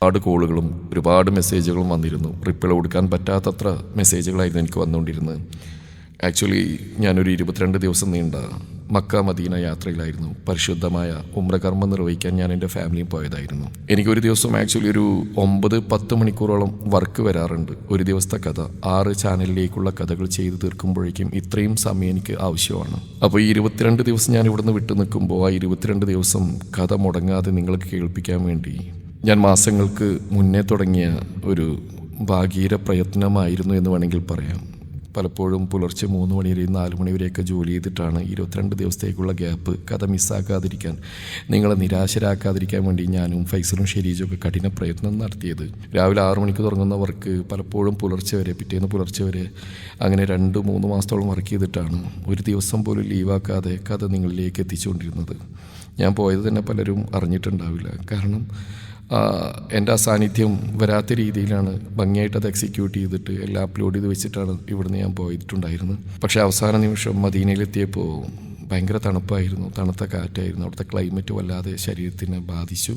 ഒരുപാട് കോളുകളും ഒരുപാട് മെസ്സേജുകളും വന്നിരുന്നു. റിപ്ലൈ കൊടുക്കാൻ പറ്റാത്തത്ര മെസ്സേജുകളായിരുന്നു എനിക്ക് വന്നുകൊണ്ടിരുന്നത്. ആക്ച്വലി ഞാനൊരു 22 ദിവസം നീണ്ട മക്ക മദീന യാത്രയിലായിരുന്നു. പരിശുദ്ധമായ ഉംറ കർമ്മം നിർവഹിക്കാൻ ഞാൻ എൻ്റെ ഫാമിലിയും പോയതായിരുന്നു. എനിക്കൊരു ദിവസം ആക്ച്വലി ഒരു 9-10 മണിക്കൂറോളം വർക്ക് വരാറുണ്ട്. ഒരു ദിവസത്തെ കഥ 6 ചാനലിലേക്കുള്ള കഥകൾ ചെയ്ത് തീർക്കുമ്പോഴേക്കും ഇത്രയും സമയം എനിക്ക് ആവശ്യമാണ്. അപ്പോൾ ഈ 22 ദിവസം ഞാൻ ഇവിടുന്ന് വിട്ടു നിൽക്കുമ്പോൾ ആ 22 ദിവസം കഥ മുടങ്ങാതെ നിങ്ങൾക്ക് കേൾപ്പിക്കാൻ വേണ്ടി ഞാൻ മാസങ്ങൾക്ക് മുന്നേ തുടങ്ങിയ ഒരു ഭാഗീര പ്രയത്നമായിരുന്നു എന്ന് വേണമെങ്കിൽ പറയാം. പലപ്പോഴും പുലർച്ചെ 3 മണി വരെ 4 മണി വരെയൊക്കെ ജോലി ചെയ്തിട്ടാണ് 22 ദിവസത്തേക്കുള്ള ഗ്യാപ്പ് കഥ മിസ്സാക്കാതിരിക്കാൻ, നിങ്ങളെ നിരാശരാക്കാതിരിക്കാൻ വേണ്ടി ഞാനും ഫൈസലും ഷെരീജും ഒക്കെ കഠിന പ്രയത്നം നടത്തിയത്. രാവിലെ 6 മണിക്ക് തുടങ്ങുന്ന വർക്ക് പലപ്പോഴും പുലർച്ചെ വരെ, പിറ്റേന്ന് പുലർച്ചെ വരെ, അങ്ങനെ 2-3 മാസത്തോളം വർക്ക് ചെയ്തിട്ടാണ് ഒരു ദിവസം പോലും ലീവാക്കാതെ കഥ നിങ്ങളിലേക്ക് എത്തിച്ചുകൊണ്ടിരുന്നത്. ഞാൻ പോയത് തന്നെ പലരും അറിഞ്ഞിട്ടുണ്ടാവില്ല. കാരണം എൻ്റെ അസാന്നിധ്യം വരാത്ത രീതിയിലാണ് ഭംഗിയായിട്ട് അത് എക്സിക്യൂട്ട് ചെയ്തിട്ട് എല്ലാം അപ്ലോഡ് ചെയ്ത് വെച്ചിട്ടാണ് ഇവിടുന്ന് ഞാൻ പോയിട്ടുണ്ടായിരുന്നത്. പക്ഷേ അവസാന നിമിഷം മദീനയിലെത്തിയപ്പോൾ ഭയങ്കര തണുപ്പായിരുന്നു, തണുത്ത കാറ്റായിരുന്നു. അവിടുത്തെ ക്ലൈമറ്റ് വല്ലാതെ ശരീരത്തിനെ ബാധിച്ചു.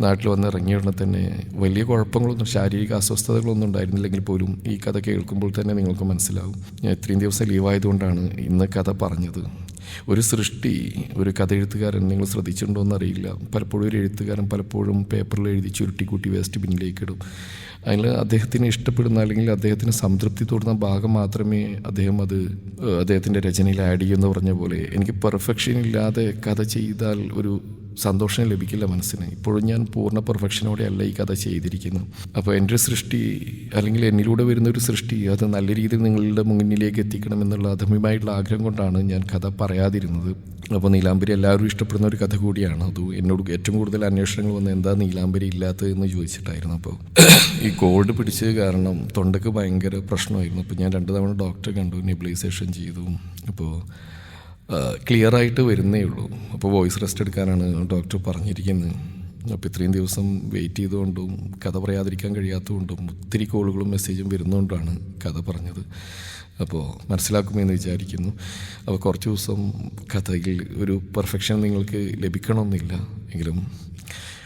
നാട്ടിൽ വന്ന് ഇറങ്ങിയ ഉടനെ തന്നെ വലിയ കുഴപ്പങ്ങളൊന്നും, ശാരീരിക അസ്വസ്ഥതകളൊന്നും ഉണ്ടായിരുന്നില്ലെങ്കിൽ പോലും ഈ കഥ കേൾക്കുമ്പോൾ തന്നെ നിങ്ങൾക്ക് മനസ്സിലാവും. ഞാൻ ഇത്രയും ദിവസം ലീവായതുകൊണ്ടാണ് ഇന്ന് കഥ പറഞ്ഞത്. ഒരു സൃഷ്ടി, ഒരു കഥ എഴുത്തുകാരൻ, നിങ്ങൾ ശ്രദ്ധിച്ചിട്ടുണ്ടോ എന്നറിയില്ല, പലപ്പോഴും ഒരു എഴുത്തുകാരൻ പലപ്പോഴും പേപ്പറിൽ എഴുതി ചുരുട്ടിക്കൂട്ടി വേസ്റ്റ് ബിന്നിലേക്ക് ഇടും. അതിൽ അദ്ദേഹത്തിന് ഇഷ്ടപ്പെടുന്ന അല്ലെങ്കിൽ അദ്ദേഹത്തിന് സംതൃപ്തി തോന്നുന്ന ഭാഗം മാത്രമേ അദ്ദേഹം അത് അദ്ദേഹത്തിൻ്റെ രചനയിൽ ആഡ് ചെയ്യുമെന്ന് പറഞ്ഞ പോലെ എനിക്ക് പെർഫെക്ഷൻ ഇല്ലാതെ കഥ ചെയ്താൽ ഒരു സന്തോഷം ലഭിക്കില്ല മനസ്സിന്. ഇപ്പോഴും ഞാൻ പൂർണ്ണ പെർഫെക്ഷനോടെ അല്ല ഈ കഥ ചെയ്തിരിക്കുന്നു. അപ്പോൾ എൻ്റെ സൃഷ്ടി അല്ലെങ്കിൽ എന്നിലൂടെ വരുന്ന ഒരു സൃഷ്ടി അത് നല്ല രീതിയിൽ നിങ്ങളുടെ മുന്നിലേക്ക് എത്തിക്കണം എന്നുള്ള അധമ്യമായിട്ടുള്ള ആഗ്രഹം കൊണ്ടാണ് ഞാൻ കഥ പറയാതിരുന്നത്. അപ്പോൾ നീലാംബരി എല്ലാവരും ഇഷ്ടപ്പെടുന്ന ഒരു കഥ കൂടിയാണ്. അത് എന്നോട് ഏറ്റവും കൂടുതൽ അന്വേഷണങ്ങൾ വന്ന് എന്താ നീലാംബരി ഇല്ലാത്തതെന്ന് ചോദിച്ചിട്ടായിരുന്നു. അപ്പോൾ ഈ കോൾഡ് പിടിച്ചത് കാരണം തൊണ്ടയ്ക്ക് ഭയങ്കര പ്രശ്നമായിരുന്നു. അപ്പോൾ ഞാൻ 2 തവണ ഡോക്ടറെ കണ്ടു, നെബുലൈസേഷൻ ചെയ്തു. അപ്പോൾ ക്ലിയറായിട്ട് വരുന്നേ ഉള്ളൂ. അപ്പോൾ വോയിസ് റെസ്റ്റ് എടുക്കാനാണ് ഡോക്ടർ പറഞ്ഞിരിക്കുന്നത്. അപ്പോൾ ഇത്രയും ദിവസം വെയിറ്റ് ചെയ്തുകൊണ്ടും കഥ പറയാതിരിക്കാൻ കഴിയാത്തതുകൊണ്ടും ഒത്തിരി കോളുകളും മെസ്സേജും വരുന്നതുകൊണ്ടാണ് കഥ പറഞ്ഞത്. അപ്പോൾ മനസ്സിലാക്കുമെന്ന് വിചാരിക്കുന്നു. അപ്പോൾ കുറച്ച് ദിവസം കഥയിൽ ഒരു പെർഫെക്ഷൻ നിങ്ങൾക്ക് ലഭിക്കണമെന്നില്ല, എങ്കിലും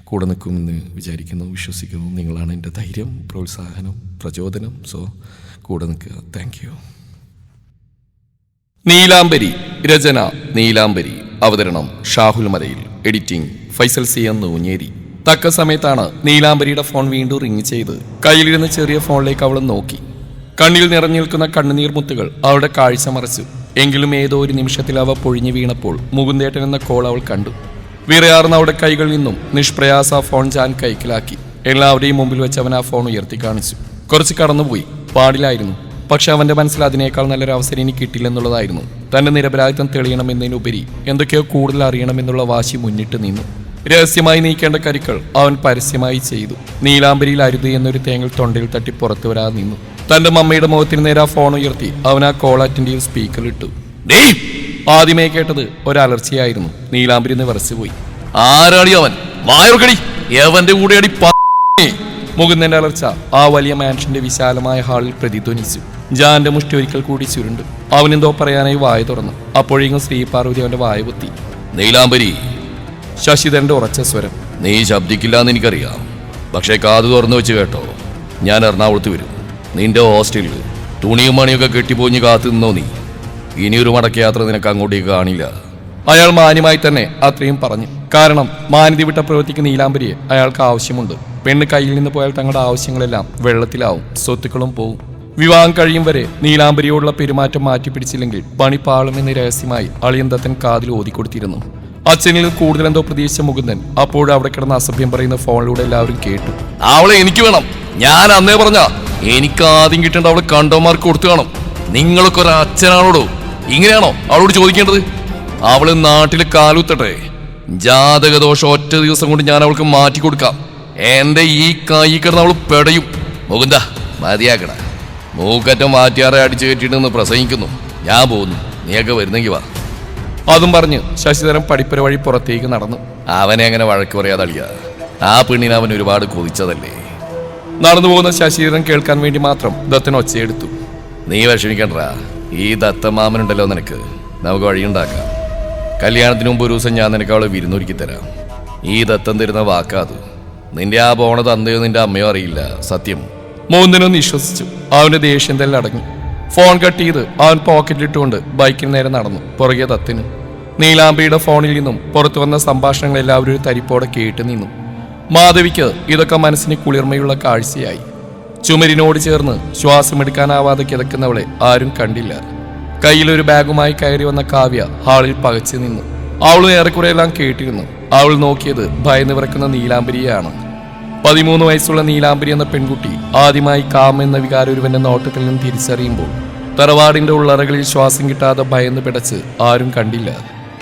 കൂടെ നിൽക്കുമെന്ന് വിചാരിക്കുന്നു, വിശ്വസിക്കുന്നു. നിങ്ങളാണ് എൻ്റെ ധൈര്യം, പ്രോത്സാഹനം, പ്രചോദനം. സോ കൂടെ നിൽക്കുക. Thank you. നീലാംബരി. രചന നീലാംബരി. അവതരണം ഷാഹുൽ മരയിൽ. Editing Faisal CN Noonjeri. തക്ക സമയത്താണ് നീലാംബരിയുടെ ഫോൺ വീണ്ടും റിങ് ചെയ്ത്. കയ്യിലിരുന്ന ചെറിയ ഫോണിലേക്ക് അവൾ നോക്കി. കണ്ണിൽ നിറഞ്ഞു നിൽക്കുന്ന കണ്ണുനീർ മുത്തുകൾ അവളുടെ കാഴ്ച മറച്ചു. എങ്കിലും ഏതോ ഒരു നിമിഷത്തിൽ അവ പൊഴിഞ്ഞു വീണപ്പോൾ മുകുന്ദേട്ടൻ എന്ന കോൾ അവൾ കണ്ടു. വിറയാർന്ന അവളുടെ കൈകളിൽ നിന്നും നിഷ്പ്രയാസ ഫോൺ ജാൻ കൈക്കലാക്കി. എല്ലാവരുടെയും മുമ്പിൽ വെച്ച് അവൻ ആ ഫോൺ ഉയർത്തി കാണിച്ചു. കുറച്ച് കടന്നുപോയി, പാടില്ലായിരുന്നു. പക്ഷെ അവന്റെ മനസ്സിൽ അതിനേക്കാൾ നല്ലൊരു അവസരം ഇനി കിട്ടില്ലെന്നുള്ളതായിരുന്നു. തന്റെ നിരപരാധിത്വം തെളിയണമെന്നതിനുപരി എന്തൊക്കെയോ കൂടുതൽ അറിയണമെന്നുള്ള വാശി മുന്നിട്ട് നിന്നു. രഹസ്യമായി നീക്കേണ്ട കരുക്കൾ അവൻ പരസ്യമായി ചെയ്തു. നീലാംബരിയിൽ അരുത് എന്നൊരു തേങ്ങൽ തൊണ്ടയിൽ തട്ടി പുറത്തു വരാതെ നിന്നു. തന്റെ മമ്മയുടെ മുഖത്തിന് നേരെ ആ ഫോൺ ഉയർത്തി അവൻ ആ കോൾ അറ്റൻഡ് ചെയ്ത് സ്പീക്കറിലിട്ടു. ആദ്യമേ കേട്ടത് ഒരലർച്ചയായിരുന്നു. നീലാംബരി എന്ന് വിറച്ചുപോയി. ആരാടി അവൻ? വായോർക്കടി, എവന്റെ കൂടെ അടി. മുകുന്ദന്റെ അലർച്ച ആ വലിയ മാൻഷന്റെ വിശാലമായ ഹാളിൽ പ്രതിധ്വനിച്ചു. ജാന്റെ മുഷ്ടി ഒരിക്കൽ കൂടി ചുരുണ്ടു. അവനെന്തോ പറയാനായി വായ തുറന്നു. അപ്പോഴേക്കും ശ്രീ പാർവതി അവന്റെ വായ പൊത്തി. നീലാംബരി. ശശിധരന്റെ ഉറച്ച സ്വരം. നീ ശബ്ദിക്കില്ലാന്ന് എനിക്കറിയാം, പക്ഷേ കാത് തുറന്നു വെച്ച് കേട്ടോ. ഞാൻ എറണാകുളത്ത് വരും. നിന്റെ ഹോസ്റ്റലിൽ തുണിയും മണിയൊക്കെ കെട്ടിപ്പോഞ്ഞ് കാത്തു നിന്നോ നീ. ഇനിയൊരു മടക്കയാത്ര നിനക്ക് അങ്ങോട്ടേക്ക് കാണില്ല. അയാൾ മാന്യമായി തന്നെ അത്രയും പറഞ്ഞു. കാരണം മാന്യത വിട്ട പ്രവൃത്തിക്ക് നീലാംബരിയെ അയാൾക്ക് ആവശ്യമുണ്ട്. പെണ്ണ് കയ്യിൽ നിന്ന് പോയാൽ തങ്ങളുടെ ആവശ്യങ്ങളെല്ലാം വെള്ളത്തിലാവും, സ്വത്തുക്കളും പോവും. വിവാഹം കഴിയും വരെ നീലാംബരിയോടുള്ള പെരുമാറ്റം മാറ്റിപ്പിടിച്ചില്ലെങ്കിൽ പണിപ്പാളുമെന്ന് രഹസ്യമായി അളിയന്തത്തൻ കാതിൽ ഓതിക്കൊടുത്തിരുന്നു. അച്ഛനിൽ കൂടുതൽ എന്തോ പ്രതീക്ഷിച്ച മുകുന്ദൻ അപ്പോഴും അവിടെ കിടന്ന് അസഭ്യം പറയുന്ന ഫോണിലൂടെ എല്ലാവരും കേട്ടു. അവളെ എനിക്ക് വേണം. ഞാൻ അന്നേ പറഞ്ഞ എനിക്ക് ആദ്യം കിട്ടേണ്ട അവളെ കണ്ടോമാർക്ക് കൊടുത്തു കാണും. നിങ്ങളൊക്കെ ഒരു അച്ഛനാണോടോ? ഇങ്ങനെയാണോ അവളോട് ചോദിക്കേണ്ടത്? അവള് നാട്ടിൽ കാലുത്തട്ടെ. ജാതകദോഷം ഒറ്റ ദിവസം കൊണ്ട് ഞാൻ അവൾക്ക് മാറ്റി കൊടുക്കാം. എന്റെ ഈ കൈ കിടന്ന് അവൾ പെടയും. മുകുന്ദ മതിയാക്കട. മൂക്കറ്റം മാറ്റിയാറെ അടിച്ചു കയറ്റിയിട്ടെന്ന് പ്രസംഗിക്കുന്നു. ഞാൻ പോകുന്നു, നീയൊക്കെ വരുന്നെങ്കിൽ വാ. അതും പറഞ്ഞ് ശശിധരൻ പടിപ്പുര വഴി പുറത്തേക്ക് നടന്നു. അവനെ അങ്ങനെ വഴക്ക് പറയാതെ അളിയ. ആ പെണ്ണിനെ അവൻ ഒരുപാട് കൊതിച്ചതല്ലേ. നടന്നു പോകുന്ന ശശിധരൻ കേൾക്കാൻ വേണ്ടി മാത്രം ദത്തൻ ഒച്ചയെടുത്തു. നീ വിഷമിക്കണ്ടാ, ഈ ദത്തമാമനുണ്ടല്ലോ നിനക്ക്, നമുക്ക് വഴിയുണ്ടാക്കാം. കല്യാണത്തിന് മുമ്പ് ഒരു ദിവസം ഞാൻ നിനക്ക് അവളെ വിരുന്നൊരുക്കി തരാം. ഈ ദത്തം തരുന്ന വാക്കാത്. നിന്റെ ആ പോണത് അന്തയോ നിന്റെ അമ്മയോ അറിയില്ല, സത്യം. മോഹനൊന്ന് വിശ്വസിച്ചു. അവന്റെ ദേഷ്യം തന്നെ അടങ്ങി. ഫോൺ കട്ട് ചെയ്ത് അവൻ പോക്കറ്റിലിട്ടുകൊണ്ട് ബൈക്കിന് നേരെ നടന്നു. പുറകെ തത്തിന്. നീലാംബിയുടെ ഫോണിൽ നിന്നും പുറത്തു വന്ന സംഭാഷണങ്ങൾ എല്ലാവരും ഒരു തരിപ്പോടെ കേട്ടു നിന്നു. മാധവിക്ക് ഇതൊക്കെ മനസ്സിന് കുളിർമയുള്ള കാഴ്ചയായി. ചുമരിനോട് ചേർന്ന് ശ്വാസമെടുക്കാനാവാതെ കിടക്കുന്നവളെ ആരും കണ്ടില്ല. കയ്യിലൊരു ബാഗുമായി കയറി വന്ന കാവ്യ ഹാളിൽ പകച്ചു നിന്നു. അവൾ ഏറെക്കുറെയെല്ലാം കേട്ടിരുന്നു. അവൾ നോക്കിയത് ഭയന്ന് വിറക്കുന്ന നീലാംബരിയാണ്. 13 വയസ്സുള്ള നീലാംബരി എന്ന പെൺകുട്ടി ആദ്യമായി കാം എന്ന വികാരൊരുവന്റെ നോട്ടത്തിൽ നിന്ന് തിരിച്ചറിയുമ്പോൾ തറവാടിന്റെ ഉള്ളറകളിൽ ശ്വാസം കിട്ടാതെ ഭയന്ന് പിടച്ച് ആരും കണ്ടില്ല.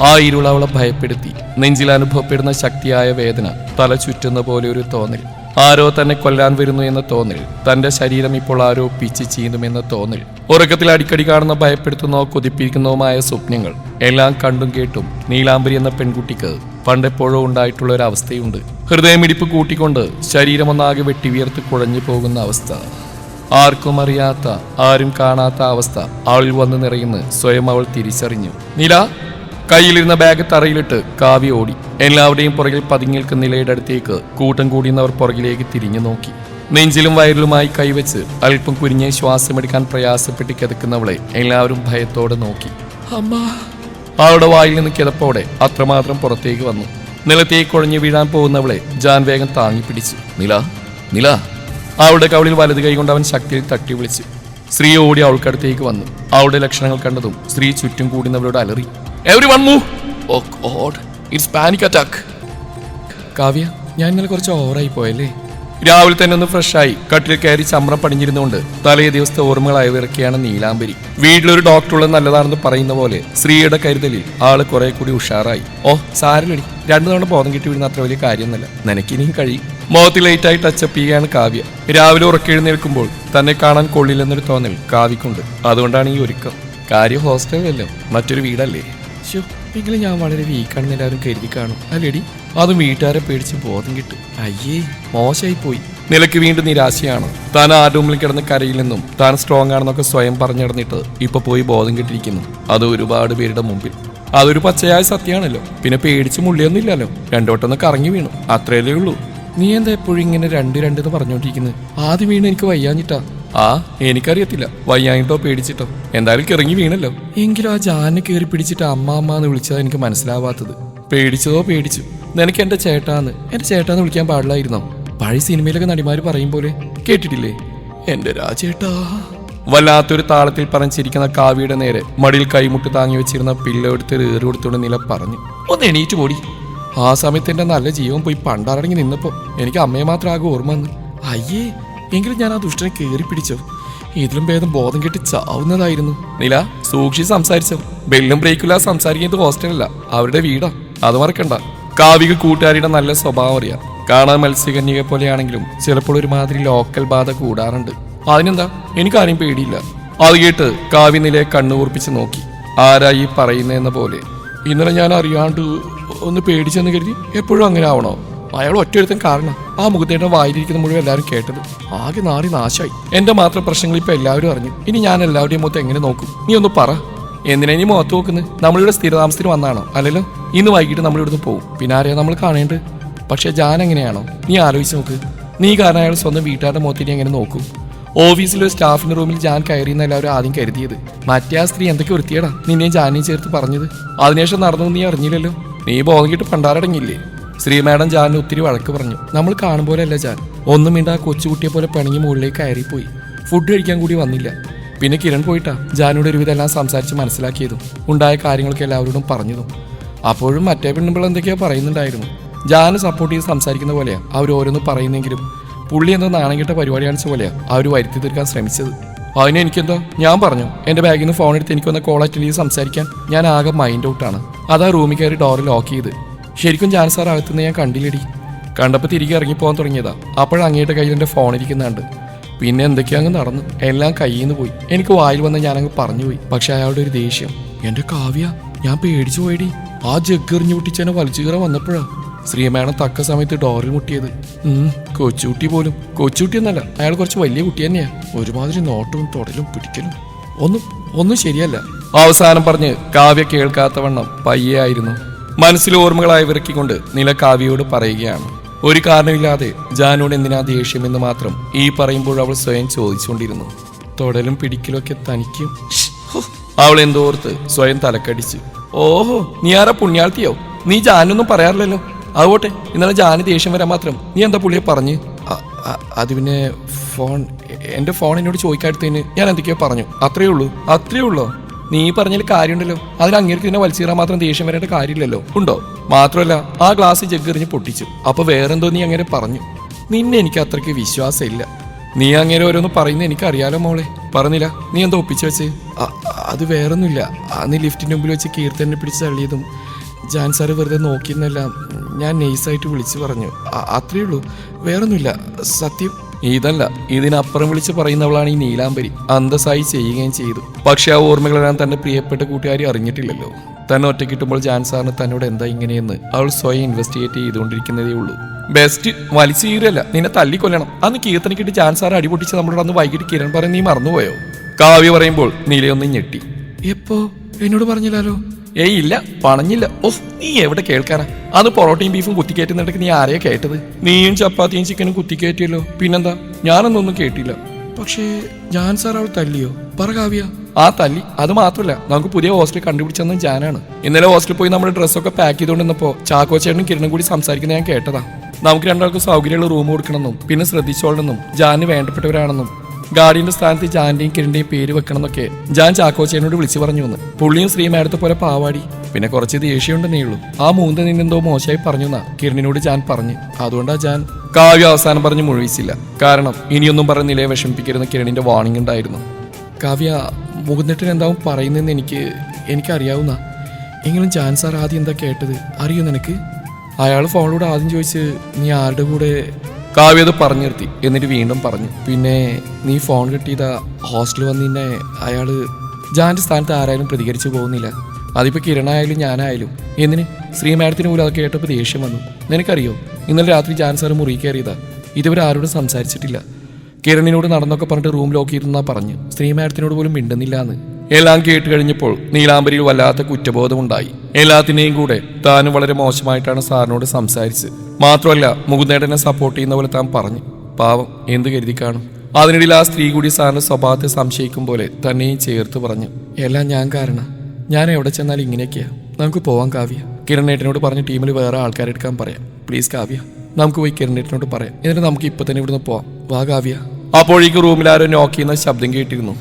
ആ ഇരുൾ അവളെ ഭയപ്പെടുത്തി. നെഞ്ചിൽ അനുഭവപ്പെടുന്ന ശക്തിയായ വേദന, തല ചുറ്റുന്ന പോലെ ഒരു തോന്നൽ, ആരോ തന്നെ കൊല്ലാൻ വരുന്നു എന്ന തോന്നൽ, തന്റെ ശരീരം ഇപ്പോൾ ആരോ പിച്ച് ചീന്തുമെന്ന തോന്നൽ, ഉറക്കത്തിൽ അടിക്കടി കാണുന്ന ഭയപ്പെടുത്തുന്നോ കൊതിപ്പിക്കുന്നതുമായ സ്വപ്നങ്ങൾ എല്ലാം കണ്ടും കേട്ടും നീലാംബരി എന്ന പെൺകുട്ടിക്ക് പണ്ടെപ്പോഴോ ഉണ്ടായിട്ടുള്ള ഒരു അവസ്ഥയുണ്ട്. ഹൃദയമിടിപ്പ് കൂട്ടിക്കൊണ്ട് ശരീരമൊന്നാകെ വെട്ടിവിയർത്ത് കുഴഞ്ഞു പോകുന്ന അവസ്ഥ. ആർക്കും അറിയാത്ത, ആരും കാണാത്ത അവസ്ഥ അവളിൽ വന്ന് നിറയുന്ന സ്വയം അവൾ തിരിച്ചറിഞ്ഞു. നില കയ്യിലിരുന്ന ബാഗ് തറയിലിട്ട് കാവ്യ ഓടി. എല്ലാവരുടെയും പുറകിൽ പതുങ്ങി നിൽക്കുന്ന നിലയുടെ അടുത്തേക്ക് കൂട്ടം കൂടിയെന്നവർ പുറകിലേക്ക് തിരിഞ്ഞു നോക്കി. നെഞ്ചിലും വയറിലുമായി കൈവച്ച് അല്പം കുരിഞ്ഞ് ശ്വാസമെടുക്കാൻ പ്രയാസപ്പെട്ട് കിടക്കുന്നവളെ എല്ലാവരും ഭയത്തോടെ നോക്കി. അമ്മ അവളുടെ വായിൽ നിന്ന് കിടപ്പോടെ അത്രമാത്രം പുറത്തേക്ക് വന്നു. നിലത്തേക്ക് കുഴഞ്ഞു വീഴാൻ പോകുന്നവളെ ജാൻ വേഗം താങ്ങി പിടിച്ചു. നില നില അവളുടെ കവിളിൽ വലത് കൈ കൊണ്ട് അവൻ ശക്തിയിൽ തട്ടി വിളിച്ചു. സ്ത്രീ ഓടി അവൾക്കടുത്തേക്ക് വന്നു. അവളുടെ ലക്ഷണങ്ങൾ കണ്ടതും സ്ത്രീ ചുറ്റും കൂടുന്നവരോട് അലറി. Everyone move! Oh God, it's panic attack. Kavya, ഞാൻ ഇന്നലെ കുറച്ച് ഓവറായി പോയല്ലേ? രാവിലെ തന്നെ ഒന്ന് ഫ്രഷായി കട്ടിൽ കയറി ചമ്രം പടിഞ്ഞിരുന്നുകൊണ്ട് തലേ ദിവസത്തെ ഓർമ്മകളായി വിറക്കിയാണ് നീലാംബരി. വീട്ടിലൊരു ഡോക്ടറുള്ളത് നല്ലതാണെന്ന് പറയുന്ന പോലെ സ്ത്രീയുടെ കരുതലിൽ ആള് കുറെ കൂടി ഉഷാറായി. ഓ സാരിലടി, 2 തവണ ബോധം കിട്ടി വീഴുന്ന അത്ര വലിയ കാര്യമൊന്നുമല്ല, നിനക്കിനിയും കഴിയും. മുഖത്ത് ലൈറ്റായി ടച്ചപ്പ് ചെയ്യുകയാണ് കാവ്യ. രാവിലെ ഉറക്കെഴുന്നേൽക്കുമ്പോൾ തന്നെ കാണാൻ കൊള്ളില്ലെന്നൊരു തോന്നൽ കാവ്യക്കുണ്ട്. അതുകൊണ്ടാണ് ഈ ഒരുക്കം. കാര്യം ഹോസ്റ്റലല്ലോ, മറ്റൊരു വീടല്ലേ. എങ്കിലും ഞാൻ വളരെ വീക്കാണെന്ന് എല്ലാവരും കരുതി കാണും അല്ലേടി? അതും വീട്ടുകാരെ പേടിച്ച് ബോധം കിട്ടും. അയ്യേ, മോശമായി പോയി. നിലയ്ക്ക് വീണ്ടും നിരാശയാണ്. താൻ ആ റൂമിൽ കിടന്ന് കരയില്ലെന്നും താൻ സ്ട്രോങ് ആണെന്നൊക്കെ സ്വയം പറഞ്ഞു നടന്നിട്ട് ഇപ്പൊ പോയി ബോധം കിട്ടിയിരിക്കുന്നു. അത് ഒരുപാട് പേരുടെ മുമ്പിൽ. അതൊരു പച്ചയായ സത്യമാണല്ലോ. പിന്നെ പേടിച്ച് മുള്ളിയൊന്നും ഇല്ലല്ലോ. 2 വട്ടം കറങ്ങി വീണു, അത്രയല്ലേ ഉള്ളൂ. നീ എന്താ എപ്പോഴും ഇങ്ങനെ 2 പറഞ്ഞോണ്ടിരിക്കുന്നത്? ആദ്യം വീണ് എനിക്ക് വയ്യാഞ്ഞിട്ടാ. ആ എനിക്കറിയത്തില്ല വയ്യായിട്ടോ പേടിച്ചിട്ടോ, എന്തായാലും കിറങ്ങി വീണല്ലോ. എങ്കിലും ആ ജാനെ കയറി പിടിച്ചിട്ട് അമ്മ അമ്മ എന്ന് വിളിച്ചതാ എനിക്ക് മനസ്സിലാവാത്തത്. പേടിച്ചതോ പേടിച്ചു. നിനക്ക് എന്റെ ചേട്ടാന്ന് വിളിക്കാൻ പാടില്ലായിരുന്നോ? പഴയ സിനിമയിലൊക്കെ നടിമാര് പറയും പോലെ കേട്ടിട്ടില്ലേ? എന്റെ രാജേട്ടാ. വല്ലാത്തൊരു താളത്തിൽ പറഞ്ഞിരിക്കുന്ന കാവ്യയുടെ നേരെ മടിയിൽ കൈമുട്ട് താങ്ങി വെച്ചിരുന്ന പില്ലോ എടുത്ത് ഏറി കൊടുത്തോണ്ട് നില പറഞ്ഞു. ഒന്ന് എണീറ്റ് പോടി. ആ സമയത്ത് എന്റെ നല്ല ജീവൻ പോയി പണ്ടാറടങ്ങി നിന്നപ്പോ എനിക്ക് അമ്മയെ മാത്രം ആകെ ഓർമ്മ വന്ന്. അയ്യേ, എങ്കിലും ഞാൻ ആ ദുഷ്ടനെ കയറി പിടിച്ചോ. ഇതിലും ഭേദം ബോധം കെട്ടി ചാവുന്നതായിരുന്നു. നില സൂക്ഷിച്ച് സംസാരിച്ചോ. ബെല്ലും ബ്രേക്കില്ല സംസാരിക്കുന്നത് ഹോസ്റ്റലല്ല, അവരുടെ വീടാ, അത് മറക്കണ്ട. കാവ്യക്ക് കൂട്ടുകാരിയുടെ നല്ല സ്വഭാവം അറിയാം. കാണാൻ മത്സ്യകന്യകെ പോലെയാണെങ്കിലും ചിലപ്പോൾ ഒരുമാതിരി ലോക്കൽ ബാധ കൂടാറുണ്ട്. അതിനെന്താ, എനിക്കാരും പേടിയില്ല. അത് കേട്ട് കാവ്യ നിലയെ കണ്ണുകൂർപ്പിച്ച് നോക്കി. ആരായി പറയുന്നതെന്ന പോലെ. ഇന്നലെ ഞാൻ അറിയാണ്ട് ഒന്ന് പേടിച്ചെന്ന് കരുതി എപ്പോഴും അങ്ങനെ ആവണോ? അയാൾ ഒറ്റൊരുത്തൻ കാരണം ആ മുഖത്തേട്ടൻ വായിരിക്കുന്ന മുഴുവൻ എല്ലാവരും കേട്ടത്. ആകെ നാറി നാശമായി. എന്റെ മാത്രം പ്രശ്നങ്ങൾ ഇപ്പൊ എല്ലാവരും അറിഞ്ഞു. ഇനി ഞാൻ എല്ലാവരുടെയും മുഖത്ത് എങ്ങനെ നോക്കും? നീ ഒന്ന് പറ. എന്തിനാ ഇനി മുഖത്ത് നോക്കുന്നത്? നമ്മളിവിടെ സ്ഥിരതാമസത്തിന് വന്നാണോ? അല്ലല്ലോ. ഇന്ന് വൈകിട്ട് നമ്മളിവിടുന്ന് പോകും. പിന്നെ ആരെയാ നമ്മൾ കാണേണ്ടത്? പക്ഷെ ജാൻ എങ്ങനെയാണോ? നീ ആലോചിച്ച് നോക്ക്. നീ കാരണം അയാൾ സ്വന്തം വീട്ടുകാരുടെ മുഖത്തിനി എങ്ങനെ നോക്കും? ഓഫീസിലൊരു സ്റ്റാഫിന്റെ റൂമിൽ ജാൻ കയറിയെന്ന് എല്ലാവരും ആദ്യം കരുതിയത്. മറ്റേ ആ സ്ത്രീ എന്തൊക്കെ വൃത്തിയടാ നിന്നെയും ജാനെയും ചേർത്ത് പറഞ്ഞത്. അതിനുശേഷം നടന്നു നീ അറിഞ്ഞില്ലല്ലോ. നീ ബോധം കിട്ട് പണ്ടാരടങ്ങിയില്ലേ? ശ്രീ മാഡം ജാനിന് ഒത്തിരി വഴക്ക് പറഞ്ഞു. നമ്മൾ കാണുമ്പോലല്ല ജാൻ. ഒന്നും മിണ്ടാ കൊച്ചുകുട്ടിയെ പോലെ പിണങ്ങി മുകളിലേക്ക് കയറിപ്പോയി. ഫുഡ് കഴിക്കാൻ കൂടി വന്നില്ല. പിന്നെ കിരൺ പോയിട്ടാ ജാനോട് ഒരുവിധം എല്ലാം സംസാരിച്ച് മനസ്സിലാക്കിയതും ഉണ്ടായ കാര്യങ്ങളൊക്കെ എല്ലാവരോടും പറഞ്ഞതും. അപ്പോഴും മറ്റേ പെണ്ണുമ്പോൾ എന്തൊക്കെയാ പറയുന്നുണ്ടായിരുന്നു. ജാന് സപ്പോർട്ട് ചെയ്ത് സംസാരിക്കുന്ന പോലെയാ അവർ ഓരോന്ന് പറയുന്നെങ്കിലും പുള്ളി എന്തോ നാണം കെട്ട പരിപാടി കാണിച്ച പോലെയാ അവർ വരുത്തി തീർക്കാൻ ശ്രമിച്ചത്. അതിന് എനിക്കെന്തോ, ഞാൻ പറഞ്ഞു എൻ്റെ ബാഗിൽ നിന്ന് ഫോൺ എടുത്ത് എനിക്ക് വന്ന കോൾ അറ്റൻഡ് ചെയ്ത് സംസാരിക്കാൻ. ഞാൻ ആകെ മൈൻഡ് ഔട്ടാണ്. അതാ റൂമിൽ കയറി ഡോർ ലോക്ക് ചെയ്ത്. ശരിക്കും ജാൻ സാർ അകത്തുനിന്ന് ഞാൻ കണ്ടില്ലടി. കണ്ടപ്പോൾ തിരികെ ഇറങ്ങിപ്പോകാൻ തുടങ്ങിയതാ. അപ്പോഴങ്ങേയുടെ കയ്യിൽ എൻ്റെ ഫോൺ ഇരിക്കുന്നുണ്ട്. പിന്നെ എന്തൊക്കെയാ അങ്ങ് നടന്നു. എല്ലാം കയ്യിൽ നിന്ന് പോയി. എനിക്ക് വായിൽ വന്ന് ഞാനങ്ങ് പറഞ്ഞുപോയി. പക്ഷെ അയാളുടെ ഒരു ദേഷ്യം. എൻ്റെ കാവ്യ, ഞാൻ പേടിച്ചു പോയടി. ആ ജഗ്ഗെറിഞ്ഞു പൊട്ടിച്ചെന്നെ വലിച്ചു കയറാൻ വന്നപ്പോഴാ ശ്രീമേണം തക്ക സമയത്ത് ഡോറിൽ മുട്ടിയത്. കൊച്ചുകുട്ടി പോലും. കൊച്ചുകുട്ടി എന്നല്ല, അയാൾ കുറച്ച് വലിയ കുട്ടി തന്നെയാ. ഒരുമാതിരി നോട്ടവും തൊടലും പിടിക്കലും ഒന്നും ശരിയല്ല. അവസാനം പറഞ്ഞ് കാവ്യ കേൾക്കാത്തവണ്ണം പയ്യായിരുന്നു. മനസ്സിൽ ഓർമ്മകളായി വിറക്കിക്കൊണ്ട് നില കാവ്യയോട് പറയുകയാണ്. ഒരു കാരണമില്ലാതെ ജാനോട് എന്തിനാ ദേഷ്യമെന്ന് മാത്രം ഈ പറയുമ്പോൾ അവൾ സ്വയം ചോദിച്ചുകൊണ്ടിരുന്നു. തൊടലും പിടിക്കലൊക്കെ തനിക്കും. അവൾ എന്തോർത്ത് സ്വയം തലക്കടിച്ചു. ഓഹോ, നീ ആരാ പുണ്യാൾത്തിയോ? നീ ജാനൊന്നും പറയാറില്ലല്ലോ. അതുപോട്ടെ, ഇന്നലെ ജാന് ദേഷ്യം വരാൻ മാത്രം നീ എന്താ പുള്ളിയെ പറഞ്ഞ്? അത് പിന്നെ എൻ്റെ ഫോൺ എന്നോട് ചോദിക്കാത്തതിന് ഞാൻ എന്തൊക്കെയോ പറഞ്ഞു, അത്രയേ ഉള്ളൂ. നീ പറഞ്ഞതിൽ കാര്യമുണ്ടല്ലോ. അതിന് അങ്ങേർക്ക് ഇതിനെ വലിച്ചീറാൻ മാത്രം ദേഷ്യം വരേണ്ട കാര്യമില്ലല്ലോ, ഉണ്ടോ? മാത്രമല്ല ആ ഗ്ലാസ് ജഗ്ഗെറിഞ്ഞ് പൊട്ടിച്ചു. അപ്പൊ വേറെന്തോ നീ അങ്ങനെ പറഞ്ഞു. നിന്നെ എനിക്ക് അത്രയ്ക്ക് വിശ്വാസമില്ല. നീ അങ്ങനെ ഓരോന്ന് പറയുന്നത് എനിക്കറിയാലോ മോളെ. പറഞ്ഞില്ല, നീ എന്താ ഒപ്പിച്ചു വെച്ച്? അത് വേറൊന്നുമില്ല. അന്ന് ലിഫ്റ്റിന്റെ മുമ്പിൽ വെച്ച് കീർത്തനെ പിടിച്ച് തള്ളിയതും ജാൻ സാറ് വെറുതെ നോക്കിയെന്നല്ല, ഞാൻ നൈസായിട്ട് വിളിച്ചു പറഞ്ഞു. അത്രയേ ഉള്ളൂ, വേറൊന്നുമില്ല. സത്യം ഇതല്ല, ഇതിനപ്പുറം വിളിച്ച് പറയുന്നവളാണ് ഈ നീലാംബരി. അന്തസ്സായി ചെയ്യുകയും ചെയ്തു. പക്ഷെ ആ ഓർമ്മകളെല്ലാം തന്റെ പ്രിയപ്പെട്ട കൂട്ടുകാരി അറിഞ്ഞിട്ടില്ലല്ലോ. തന്നെ ഒറ്റക്കിട്ടുമ്പോൾ ജാൻ സാറിന് തന്നോട് എന്താ ഇങ്ങനെയെന്ന് അവൾ സ്വയം ഇൻവെസ്റ്റിഗേറ്റ് ചെയ്തുകൊണ്ടിരിക്കുന്നതേ ഉള്ളൂ. ബെസ്റ്റ് വലിച്ചു കീറല്ല, നിന്നെ തല്ലിക്കൊല്ലണം. അന്ന് കീർത്തനക്കിട്ട് ജാൻ സാർ അടിപൊട്ടിച്ച് നമ്മളോട് അന്ന് വൈകിട്ട് കിരൺ പറയാൻ നീ മറന്നുപോയോ? കാവ്യ പറയുമ്പോൾ നീലയൊന്നും ഞെട്ടി. എപ്പോ? എന്നോട് പറഞ്ഞില്ലല്ലോ. ഏയ് ഇല്ല, പറഞ്ഞില്ല. ഓഹ്, നീ എവിടെ കേൾക്കാനാ? അത് പൊറോട്ടയും ബീഫും കുത്തിക്കയറ്റുന്നിടക്ക് നീ ആരെയാ കേട്ടത്? നീയും ചപ്പാത്തിയും ചിക്കനും കുത്തിക്കയറ്റിയല്ലോ. പിന്നെന്താ? ഞാനൊന്നും കേട്ടില്ല. പക്ഷേ ജാൻ സാർ അവൾ തല്ലിയോ? പറ കാവ്യ. ആ തല്ലി. അത് മാത്രമല്ല, നമുക്ക് പുതിയ ഹോസ്റ്റൽ കണ്ടുപിടിച്ചെന്ന് ജാനാണ്. ഇന്നലെ ഹോസ്റ്റലിൽ പോയി നമ്മുടെ ഡ്രസ്സൊക്കെ പാക്ക് ചെയ്തുകൊണ്ടിരുന്നപ്പോ ചാക്കോച്ചേട്ടനും കിരണും കൂടി സംസാരിക്കുന്നത് ഞാൻ കേട്ടതാ. നമുക്ക് രണ്ടാൾക്കും സൗകര്യമുള്ള റൂം കൊടുക്കണമെന്നും പിന്നെ ശ്രദ്ധിച്ചോളണമെന്നും ജാന് വേണ്ടപ്പെട്ടവരാണെന്നും ഗാർഡിയന്റെ സ്ഥാനത്ത് ജാന്റെയും കിരണിന്റെയും പേര് വെക്കണം എന്നൊക്കെ ജാൻ ചാക്കോച്ചേനോട് വിളിച്ചു പറഞ്ഞു എന്ന്. പുള്ളിയും ശ്രീ മേഡത്തെ പോലെ പാവാടി. പിന്നെ കുറച്ച് ദേഷ്യമുണ്ടെന്നേ ഉള്ളൂ. ആ മൂന്ന് നിന്നെന്തോ മോശമായി പറഞ്ഞു എന്നാ കിരണിനോട് ജാൻ പറഞ്ഞു. അതുകൊണ്ടാ ജാൻ. കാവ്യ അവസാനം പറഞ്ഞ് മുഴുവിച്ചില്ല. കാരണം ഇനിയൊന്നും പറഞ്ഞ് നിലയെ വിഷമിപ്പിക്കരുന്ന കിരണിന്റെ വാർണിംഗ് ഉണ്ടായിരുന്നു. കാവ്യ, മുകുന്ദേട്ടൻ എന്താവും പറയുന്നതെന്ന് എനിക്കറിയാവുന്ന. എങ്കിലും ജാൻ സാർ ആദ്യം എന്താ കേട്ടത് അറിയോ നിനക്ക്? അയാൾ ഫോണിലൂടെ ആദ്യം ചോദിച്ച് നീ ആരുടെ കൂടെ. കാവ്യ അത് പറഞ്ഞു നിർത്തി. എന്നിട്ട് വീണ്ടും പറഞ്ഞു, പിന്നെ നീ ഫോൺ കിട്ടിയതാ ഹോസ്റ്റലിൽ വന്ന് നിന്നെ അയാള്. ജാന്റെ സ്ഥാനത്ത് ആരായാലും പ്രതികരിച്ചു പോകുന്നില്ല. അതിപ്പോ കിരണായാലും ഞാനായാലും. എന്തിന്? ശ്രീ മാഡത്തിന് പോലും അതൊക്കെ കേട്ടപ്പോൾ ദേഷ്യം വന്നു. നിനക്കറിയോ, ഇന്നലെ രാത്രി ജാൻ സാറ് മുറി കയറിയതാ. ഇതുവരെ ആരോടും സംസാരിച്ചിട്ടില്ല. കിരണിനോട് നടന്നൊക്കെ പറഞ്ഞിട്ട് റൂം ലോക്ക് ചെയ്തെന്നാ പറഞ്ഞു. ശ്രീ മാഡത്തിനോട് പോലും മിണ്ടുന്നില്ലാന്ന്. എല്ലാം കേട്ട് കഴിഞ്ഞപ്പോൾ നീലാംബരിയിൽ വല്ലാത്ത കുറ്റബോധമുണ്ടായി. എല്ലാത്തിനെയും കൂടെ താനും വളരെ മോശമായിട്ടാണ് സാറിനോട് സംസാരിച്ചത്. മാത്രമല്ല മുകുന്ദേട്ടനെ സപ്പോർട്ട് ചെയ്യുന്ന പോലെ താൻ പറഞ്ഞു. പാവം, എന്ത് കരുതി കാണും. അതിനിടയിൽ ആ സ്ത്രീ കൂടി സാറിന്റെ സ്വഭാവത്തെ സംശയിക്കും പോലെ തന്നെയും ചേർത്ത് പറഞ്ഞു. എല്ലാം ഞാൻ കാരണം. ഞാൻ എവിടെ ചെന്നാലും ഇങ്ങനെയൊക്കെയാ. നമുക്ക് പോവാം കാവ്യ. കിരണേട്ടനോട് പറഞ്ഞ് ടീമിൽ വേറെ ആൾക്കാരെടുക്കാൻ പറയാം. പ്ലീസ് കാവ്യ, നമുക്ക് പോയി കിരണേട്ടനോട് പറയാം. എന്നിട്ട് നമുക്ക് ഇപ്പൊ തന്നെ ഇവിടുന്ന് പോവാം. വാ കാവ്യ. അപ്പോഴേക്ക് റൂമിൽ ആരോ നോക്ക് ചെയ്യുന്ന ശബ്ദം കേട്ടിരുന്നു.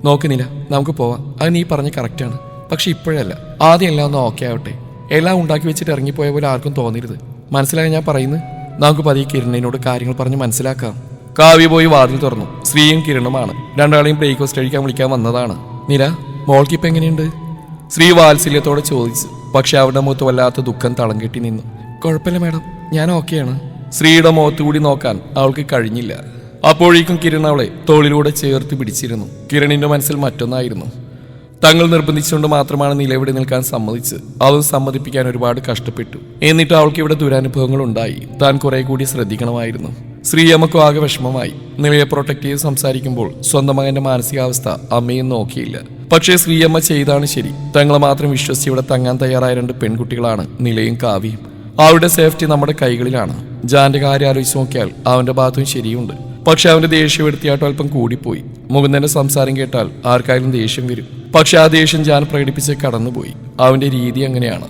നോക്കുന്നില്ല, നമുക്ക് പോവാം. അത് നീ പറഞ്ഞ കറക്റ്റാണ്. പക്ഷെ ഇപ്പോഴല്ല, ആദ്യം എല്ലാം ഒന്ന് ഓക്കെ ആവട്ടെ. എല്ലാം ഉണ്ടാക്കി വെച്ചിട്ട് ഇറങ്ങിപ്പോയ പോലെ ആർക്കും തോന്നരുത്. മനസ്സിലായി ഞാൻ പറയുന്നത്? നമുക്ക് പതിയെ കിരണിനോട് കാര്യങ്ങൾ പറഞ്ഞ് മനസ്സിലാക്കാം. കാവ്യ പോയി വാതിൽ തുറന്നു. ശ്രീയും കിരണുമാണ്. രണ്ടാളെയും ബ്രേക്ക്ഫാസ്റ്റ് കഴിക്കാൻ വിളിക്കാൻ വന്നതാണ്. നില, മോൾക്കിപ്പോൾ എങ്ങനെയുണ്ട്? ശ്രീ വാത്സല്യത്തോടെ ചോദിച്ചു. പക്ഷെ അവരുടെ മുഖത്ത് വല്ലാത്ത ദുഃഖം തളം കെട്ടി നിന്നു. കുഴപ്പമില്ല മാഡം, ഞാൻ ഓക്കെയാണ്. ശ്രീയുടെ മുഖത്ത് കൂടി നോക്കാൻ അവൾക്ക് കഴിഞ്ഞില്ല. അപ്പോഴേക്കും കിരൺ അവളെ തോളിലൂടെ ചേർത്ത് പിടിച്ചിരുന്നു. കിരണിന്റെ മനസ്സിൽ മറ്റൊന്നായിരുന്നു. തങ്ങൾ നിർബന്ധിച്ചുകൊണ്ട് മാത്രമാണ് നിലവിടെ നിൽക്കാൻ സമ്മതിച്ച്. അവൾ സമ്മതിപ്പിക്കാൻ ഒരുപാട് കഷ്ടപ്പെട്ടു. എന്നിട്ട് അവൾക്ക് ഇവിടെ ദുരനുഭവങ്ങൾ ഉണ്ടായി. താൻ കുറെ കൂടി ശ്രദ്ധിക്കണമായിരുന്നു. ശ്രീയമ്മക്കും ആകെ വിഷമമായി. നിലയെ പ്രൊട്ടക്ട് ചെയ്ത് സംസാരിക്കുമ്പോൾ സ്വന്തം മകന്റെ മാനസികാവസ്ഥ അമ്മയും നോക്കിയില്ല. പക്ഷേ ശ്രീയമ്മ ചെയ്താണ് ശരി. തങ്ങളെ മാത്രം വിശ്വസിച്ച് ഇവിടെ തങ്ങാൻ തയ്യാറായ രണ്ട് പെൺകുട്ടികളാണ് നിലയും കാവ്യയും. അവരുടെ സേഫ്റ്റി നമ്മുടെ കൈകളിലാണ്. ജാന്റെ കാര്യം ആലോചിച്ച് നോക്കിയാൽ അവന്റെ ഭാഗത്തും ശരിയുണ്ട്. പക്ഷെ അവന്റെ ദേഷ്യം എടുത്തിയാട്ടോ അല്പം കൂടിപ്പോയി. മുകുന്ദന്റെ സംസാരം കേട്ടാൽ ആർക്കായാലും ദേഷ്യം വരും. പക്ഷെ ആ ദേഷ്യം ജാൻ പ്രകടിപ്പിച്ച് കടന്നുപോയി. അവന്റെ രീതി അങ്ങനെയാണ്.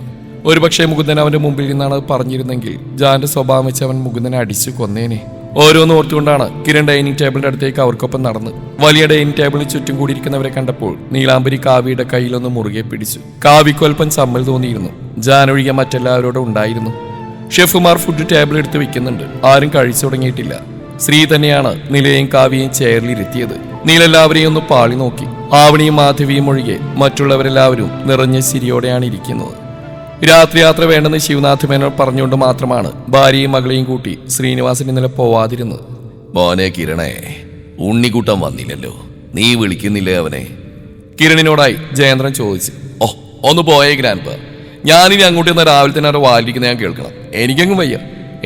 ഒരുപക്ഷെ മുകുന്ദൻ അവന്റെ മുമ്പിൽ നിന്നാണ് അത് പറഞ്ഞിരുന്നെങ്കിൽ ജാന്റെ സ്വഭാവം വെച്ച് അവൻ മുകുന്ദനെ അടിച്ചു കൊന്നേനെ. ഓരോന്ന് ഓർത്തുകൊണ്ടാണ് കിരൺ ഡൈനിങ് ടേബിളിന്റെ അടുത്തേക്ക് അവർക്കൊപ്പം നടന്ന്. വലിയ ഡൈനിങ് ടേബിളിന് ചുറ്റും കൂടിയിരിക്കുന്നവരെ കണ്ടപ്പോൾ നീലാംബരി കാവ്യയുടെ കയ്യിലൊന്ന് മുറുകെ പിടിച്ചു. കാവ്യക്ക് അല്പം ചമ്മൽ തോന്നിയിരുന്നു. ജാൻ ഒഴികെ മറ്റെല്ലാവരോടും ഉണ്ടായിരുന്നു. ഷെഫുമാർ ഫുഡ് ടേബിൾ എടുത്ത് വെക്കുന്നുണ്ട്. ആരും കഴിച്ചു തുടങ്ങിയിട്ടില്ല. ശ്രീ തന്നെയാണ് നിലയെയും കാവ്യയും ചെയറിലിരുത്തിയത്. നീലെല്ലാവരെയും ഒന്ന് പാളി നോക്കി. ആവണിയും മാധവിയും ഒഴികെ മറ്റുള്ളവരെല്ലാവരും നിറഞ്ഞ ചിരിയോടെയാണ് ഇരിക്കുന്നത്. രാത്രി യാത്ര വേണ്ടെന്ന് ശിവനാഥ് മേനോൻ പറഞ്ഞുകൊണ്ട് മാത്രമാണ് ഭാര്യയും മകളെയും കൂട്ടി ശ്രീനിവാസൻ ഇന്നലെ പോവാതിരുന്നത്. മോനെ കിരണേ, ഉണ്ണിക്കുട്ടൻ വന്നില്ലല്ലോ, നീ വിളിക്കുന്നില്ലേ അവനെ? കിരണിനോടായി ജയേന്ദ്രൻ ചോദിച്ചു. ഓ, ഒന്ന് പോയേ ഗ്രാൻഡ്. ഞാനിനി അങ്ങോട്ട് നിന്ന് രാവിലെ തന്നെ അവിടെ വാലിരിക്കുന്ന ഞാൻ കേൾക്കണം. എനിക്കെങ്ങും വയ്യ.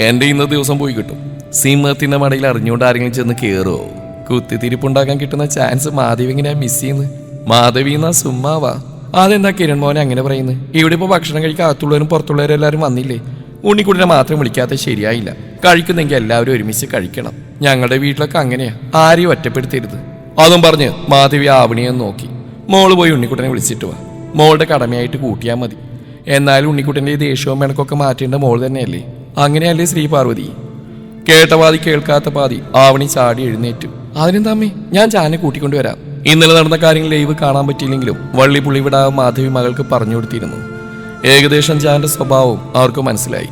എന്റെ ഇന്നത്തെ ദിവസം പോയി കിട്ടും. സിംഹത്തിന്റെ മടയിൽ അറിഞ്ഞുകൊണ്ട് ആരെങ്കിലും ചെന്ന് കയറുമോ? കുത്തിത്തിരിപ്പുണ്ടാക്കാൻ കിട്ടുന്ന ചാൻസ് മാധവി എങ്ങനെയാ മിസ് ചെയ്യുന്നത്? മാധവി എന്നാ സുമ്മാവാ. അതെന്താ കിരൺ മോനെ അങ്ങനെ പറയുന്നത്? ഇവിടെ ഇപ്പോൾ ഭക്ഷണം കഴിക്കാൻ അകത്തുള്ളവരും പുറത്തുള്ളവരും എല്ലാവരും വന്നില്ലേ? ഉണ്ണിക്കുട്ടിനെ മാത്രം വിളിക്കാത്ത ശരിയായില്ല. കഴിക്കുന്നെങ്കിൽ എല്ലാവരും ഒരുമിച്ച് കഴിക്കണം. ഞങ്ങളുടെ വീട്ടിലൊക്കെ അങ്ങനെയാ, ആരെയും ഒറ്റപ്പെടുത്തരുത്. അതും പറഞ്ഞ് മാധവി ആവണിയെ നോക്കി. മോള് പോയി ഉണ്ണിക്കുട്ടനെ വിളിച്ചിട്ട് വാ, മോളുടെ കടമയായിട്ട് കൂട്ടിയാൽ മതി. എന്നാലും ഉണ്ണിക്കുട്ടൻ്റെ ദേഷ്യവും മെണക്കൊക്കെ മാറ്റേണ്ട മോൾ തന്നെയല്ലേ, അങ്ങനെയല്ലേ ശ്രീ പാർവതി? കേട്ട പാതി കേൾക്കാത്ത പാതി ആവണി ചാടി എഴുന്നേറ്റു. അതിനെന്താമ്മേ, ഞാൻ ചാനെ കൂട്ടിക്കൊണ്ടുവരാം. ഇന്നലെ നടന്ന കാര്യങ്ങൾ ലൈവ് കാണാൻ പറ്റിയില്ലെങ്കിലും വള്ളി പുള്ളി വിടാതെ മാധവി മകൾക്ക് പറഞ്ഞു കൊടുത്തിരുന്നു. ഏകദേശം ജാന്റെ സ്വഭാവവും അവർക്ക് മനസ്സിലായി.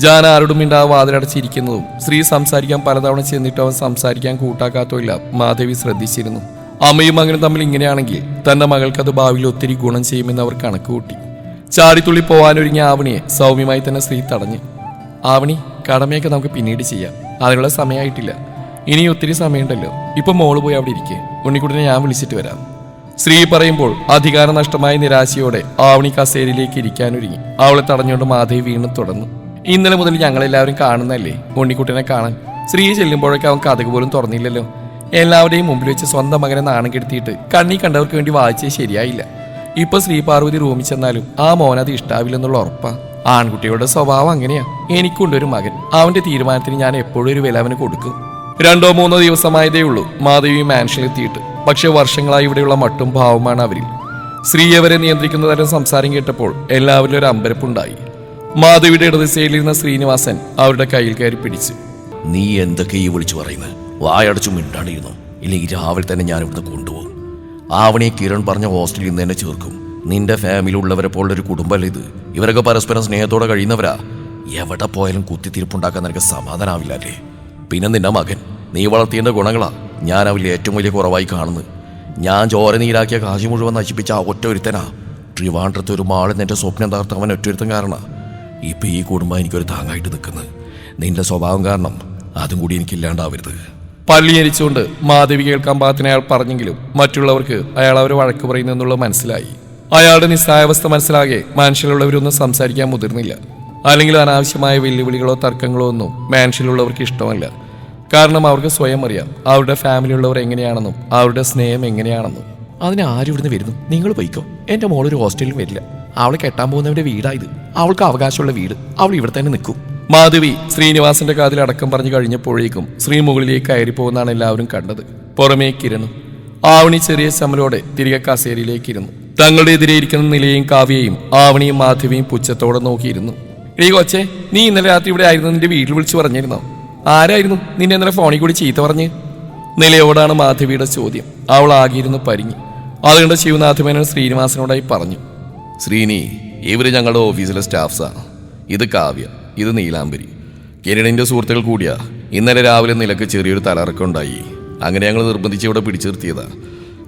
ജാൻ ആരോടും മിണ്ടാതെ വാതിലടച്ചിരിക്കുന്നതും ശ്രീ സംസാരിക്കാൻ പലതവണ ചെന്നിട്ട് അവൻ സംസാരിക്കാൻ കൂട്ടാക്കാത്തതില്ല മാധവി ശ്രദ്ധിച്ചിരുന്നു. അമ്മയും മകനും തമ്മിൽ ഇങ്ങനെയാണെങ്കിൽ തന്റെ മകൾക്ക് അത് ഭാവിയിൽ ഒത്തിരി ഗുണം ചെയ്യുമെന്ന് അവർ കണക്ക് കൂട്ടി. ചാടിത്തുള്ളി പോവാനൊരുങ്ങിയ ആവണിയെ സൗമ്യമായി തന്നെ ശ്രീ തടഞ്ഞു. ആവണി, കടമയൊക്കെ നമുക്ക് പിന്നീട് ചെയ്യാം, അതിനുള്ള സമയമായിട്ടില്ല. ഇനി ഒത്തിരി സമയമുണ്ടല്ലോ. ഇപ്പൊ മോള് പോയി അവിടെ ഇരിക്കേ, ഉണ്ണിക്കുട്ടിനെ ഞാൻ വിളിച്ചിട്ട് വരാം. ശ്രീ പറയുമ്പോൾ അധികാര നഷ്ടമായ നിരാശയോടെ ആവണി കസേരയിലേക്ക് ഇരിക്കാനൊരുങ്ങി. അവളെ തടഞ്ഞുകൊണ്ട് മാധവി വീണ്ടും തുടർന്നു. ഇന്നലെ മുതൽ ഞങ്ങളെല്ലാവരും കാണുന്നല്ലേ ഉണ്ണിക്കുട്ടിനെ കാണാൻ. ശ്രീ ചെല്ലുമ്പോഴൊക്കെ അവൻ കഥക് പോലും തുറന്നില്ലല്ലോ. എല്ലാവരുടെയും മുമ്പിൽ വെച്ച് സ്വന്തം മകനെ നാണം കെടുത്തിയിട്ട് കണ്ണി കണ്ടവർക്ക് വേണ്ടി വായിച്ചത് ശരിയായില്ല. ഇപ്പൊ ശ്രീ പാർവതി റൂമിൽ ചെന്നാലും ആ മോനത് ഇഷ്ടാവില്ലെന്നുള്ള ഉറപ്പാ. ആൺകുട്ടിയുടെ സ്വഭാവം അങ്ങനെയാ. എനിക്കുണ്ടൊരു മകൻ, അവന്റെ തീരുമാനത്തിന് ഞാൻ എപ്പോഴും ഒരു വില അവന് കൊടുക്കും. 2-3 ദിവസമായതേ ഉള്ളൂ മാധവി മാൻഷനിലെത്തിയിട്ട്. പക്ഷെ വർഷങ്ങളായി ഇവിടെയുള്ള മട്ടും ഭാവമാണ് അവരിൽ. ശ്രീയവരെ നിയന്ത്രിക്കുന്ന തരം സംസാരം കേട്ടപ്പോൾ എല്ലാവരിലും ഒരു അമ്പരപ്പുണ്ടായി. മാധവിയുടെ ഇടത് സൈഡിലിരുന്ന ശ്രീനിവാസൻ അവരുടെ കയ്യിൽ കയറി പിടിച്ചു. നീ എന്തൊക്കെ ഈ വിളിച്ചു പറയുന്നത്? വായടച്ചു മിണ്ടാണ്ടിരുന്നു, ഇല്ലെങ്കിൽ രാവിലെ തന്നെ ഞാൻ ഇവിടുന്ന് കൊണ്ടുപോകും. ആവണിയെ കിരൺ പറഞ്ഞ ഹോസ്റ്റലിൽ നിന്ന് തന്നെ ചേർക്കും. നിന്റെ ഫാമിലി ഉള്ളവരെ പോലുള്ളൊരു കുടുംബമല്ല ഇത്. ഇവരൊക്കെ പരസ്പരം സ്നേഹത്തോടെ കഴിയുന്നവരാ. എവിടെ പോയാലും കുത്തിത്തിരിപ്പുണ്ടാക്കാൻ നിനക്ക് സമാധാനാവില്ലേ? പിന്നെ നിന്റെ മകൻ, നീ വളർത്തിയതിൻ്റെ ഗുണങ്ങളാ ഞാൻ അവരിൽ ഏറ്റവും വലിയ കുറവായി കാണുന്നത്. ഞാൻ ചോര നീരാക്കിയ കാശി മുഴുവൻ നശിപ്പിച്ച ആ ഒറ്റ ഒരുത്തനാ ട്രിവാൻഡ്രത്ത് ഒരു മാളിൽ നിന്റെ സ്വപ്നം തകർത്ത് അവൻ ഒറ്റൊരുത്തൻ കാരണ ഇപ്പം ഈ കുടുംബം എനിക്കൊരു താങ്ങായിട്ട് നിൽക്കുന്നത്. നിന്റെ സ്വഭാവം കാരണം അതും കൂടി എനിക്കില്ലാണ്ടാവരുത്. പള്ളിയരിച്ചുകൊണ്ട് മാധവി കേൾക്കാൻ പാകത്തിന് അയാൾ പറഞ്ഞെങ്കിലും മറ്റുള്ളവർക്ക് അയാൾ അവരെ വഴക്ക് പറയുന്നെന്നുള്ളത് മനസ്സിലായി. അയാളുടെ നിസ്സായാവസ്ഥ മനസ്സിലാകെ മാൻഷനിലുള്ളവരൊന്നും സംസാരിക്കാൻ മുതിർന്നില്ല. അല്ലെങ്കിൽ അനാവശ്യമായ വെല്ലുവിളികളോ തർക്കങ്ങളോ ഒന്നും മാൻഷനിലുള്ളവർക്ക് ഇഷ്ടമല്ല. കാരണം അവർക്ക് സ്വയം അറിയാം അവരുടെ ഫാമിലിയുള്ളവർ എങ്ങനെയാണെന്നും അവരുടെ സ്നേഹം എങ്ങനെയാണെന്നും. അതിന് ആരും ഇവിടുന്ന് വരുന്നു, നിങ്ങൾ പോയിക്കോ. എൻ്റെ മോളൊരു ഹോസ്റ്റലിലും വരില്ല. അവളെ കെട്ടാൻ പോകുന്നവരുടെ വീടായത്, അവൾക്ക് അവകാശമുള്ള വീട്, അവൾ ഇവിടെ തന്നെ നിൽക്കും. മാധവി ശ്രീനിവാസന്റെ കാതിൽ അടക്കം പറഞ്ഞു കഴിഞ്ഞപ്പോഴേക്കും ശ്രീ മുകളിലേക്ക് കയറി പോകുന്നതാണ് എല്ലാവരും കണ്ടത്. പുറമേക്കിരുന്നു. ആവണി ചെറിയ ചമ്മലോടെ തിരികെ കസേരയിലേക്ക് ഇരുന്നു. തങ്ങളുടെ എതിരെ ഇരിക്കുന്ന നിലയെയും കാവ്യയും ആവണിയും മാധവിയും പുച്ഛത്തോടെ നോക്കിയിരുന്നു. ഈ കൊച്ചെ, നീ ഇന്നലെ രാത്രി ഇവിടെ ആയിരുന്നു നിന്റെ വീട്ടിൽ വിളിച്ചു പറഞ്ഞിരുന്നോ? ആരായിരുന്നു നിന്നെ ഇന്നലെ ഫോണിൽ കൂടി ചീത്ത പറഞ്ഞ്? നിലയോടാണ് മാധവിയുടെ ചോദ്യം. അവൾ ആകിയിരുന്നു പരിങ്ങി. അതുകൊണ്ട് ശിവനാഥമേനോൻ ശ്രീനിവാസനോടായി പറഞ്ഞു. ശ്രീനി, ഇവര് ഞങ്ങളുടെ ഓഫീസിലെ സ്റ്റാഫ്സാ. ഇത് കാവ്യ, ഇത് നീലാംബരി. കിരണിന്റെ സുഹൃത്തുക്കൾ കൂടിയാ. ഇന്നലെ രാവിലെ നിലക്ക് ചെറിയൊരു തലറക്കം ഉണ്ടായി. അങ്ങനെ ഞങ്ങൾ നിർബന്ധിച്ച് ഇവിടെ പിടിച്ചു നിർത്തിയതാ.